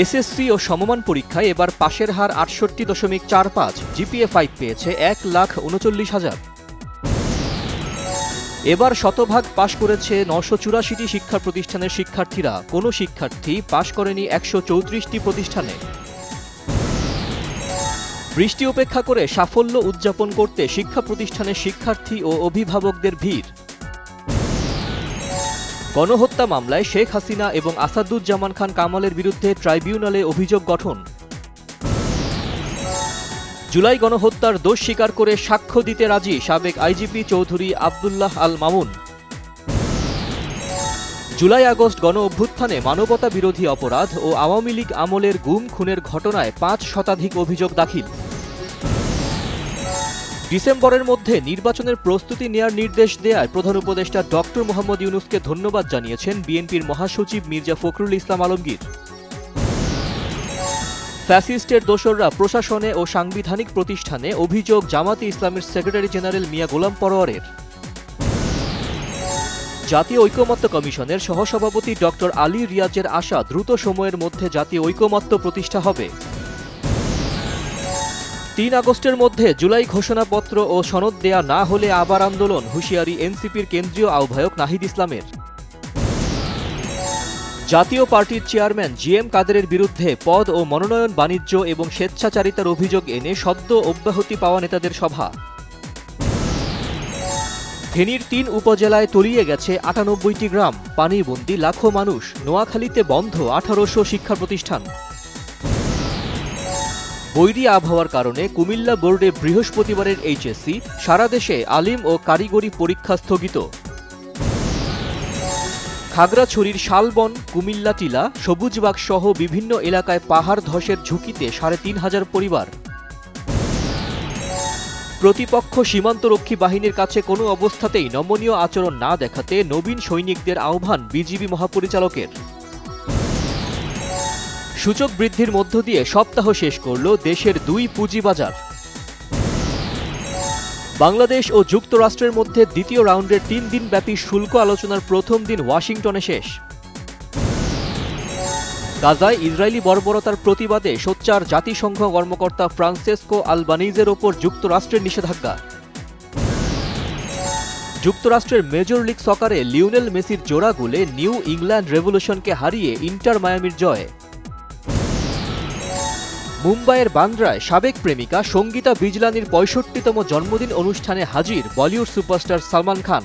SSC ও সমমান পরীক্ষায় এবার পাশের হার ৬৮.৪৫, জিপিএ 5 পেয়েছে ১,৩৯,০০০। এবার শতভাগ পাশ করেছে ৯৮৪টি শিক্ষা প্রতিষ্ঠানের শিক্ষার্থীরা, কোনো শিক্ষার্থী পাশ করেনি ১৩৪টি প্রতিষ্ঠানে। বৃষ্টি উপেক্ষা করে সাফল্য উদযাপন করতে শিক্ষা প্রতিষ্ঠানের শিক্ষার্থী ও অভিভাবকদের ভিড়। গণহত্যা মামলায় শেখ হাসিনা এবং আসাদুজ্জামান খান কামালের বিরুদ্ধে ট্রাইব্যুনালে অভিযোগ গঠন। জুলাই গণহত্যার দোষ স্বীকার করে সাক্ষ্য দিতে রাজি সাবেক IGP Chowdhury Abdullah Al Mamun. July August গণ অভ্যুত্থানে মানবতা বিরোধী অপরাধ ও আওয়ামী লীগ আমলের গুম খুনের ঘটনায় ৫ শতাধিক অভিযোগ দাখিল। ডিসেম্বরের মধ্যে নির্বাচনের প্রস্তুতি নেয়ার নির্দেশ দেয়ায় প্রধান উপদেষ্টা ডক্টর মোহাম্মদ ইউনূসকে ধন্যবাদ জানিয়েছেন বিএনপির মহাসচিব মির্জা ফখরুল ইসলাম আলমগীর। ফ্যাসিস্টের দোসররা প্রশাসনে ও সাংবিধানিক প্রতিষ্ঠানে অভিযোগ জামাতে ইসলামের সেক্রেটারি জেনারেল মিয়া গোলাম পরোয়ারের। জাতীয় ঐকমত্য কমিশনের সহসভাপতি ডক্টর আলী রিয়াজের আশা দ্রুত সময়ের মধ্যে জাতীয় ঐকমত্য প্রতিষ্ঠা হবে। ৩ আগস্টের মধ্যে জুলাই ঘোষণাপত্র ও সনদ দেয়া না হলে আবার আন্দোলন, হুঁশিয়ারি এনসিপির কেন্দ্রীয় আহ্বায়ক নাহিদ ইসলামের। জাতীয় পার্টির চেয়ারম্যান জিএম কাদেরের বিরুদ্ধে পদ ও মনোনয়ন বাণিজ্য এবং স্বেচ্ছাচারিতার অভিযোগ এনে সদ্য অব্যাহতি পাওয়া নেতাদের সভা। ফেনীর ৩ উপজেলায় তলিয়ে গেছে ৯৮টি গ্রাম, পানিবন্দী লাখো মানুষ, নোয়াখালীতে বন্ধ ১৮০০ শিক্ষা প্রতিষ্ঠান। বৈরী আবহাওয়ার কারণে কুমিল্লা বোর্ডে বৃহস্পতিবারের এইচএসসি, সারা দেশে আলিম ও কারিগরি পরীক্ষা স্থগিত। খাগড়াছড়ির শালবন, কুমিল্লা টিলা, সবুজবাগ সহ বিভিন্ন এলাকায় পাহাড় ধসের ঝুঁকিতে ৩৫০০ পরিবার। প্রতিপক্ষ সীমান্তরক্ষী বাহিনীর কাছে কোনো অবস্থাতেই নমনীয় আচরণ না দেখাতে নবীন সৈনিকদের আহ্বান বিজিবি মহাপরিচালকের। সূচক বৃদ্ধির মধ্য দিয়ে সপ্তাহ শেষ করল দেশের 2 পুঁজিবাজার। বাংলাদেশ ও যুক্তরাষ্ট্রের মধ্যে দ্বিতীয় রাউন্ডের 3 দিনব্যাপী শুল্ক আলোচনার প্রথম দিন ওয়াশিংটনে শেষ। গাজায় ইসরায়েলি বর্বরতার প্রতিবাদে সোচ্চার জাতিসংঘ কর্মকর্তা ফ্রান্সেসকো আলবানিজের ওপর যুক্তরাষ্ট্রের নিষেধাজ্ঞা। যুক্তরাষ্ট্রের মেজর লিগ সকারে লিওনেল মেসির জোড়া গোলে নিউ ইংল্যান্ড রেভলিউশনকে হারিয়ে ইন্টার মায়ামির জয়। মুম্বাইয়ের বান্দ্রায় সাবেক প্রেমিকা সঙ্গীতা বিজলানির ৬৫তম জন্মদিন অনুষ্ঠানে হাজির বলিউড সুপারস্টার সালমান খান।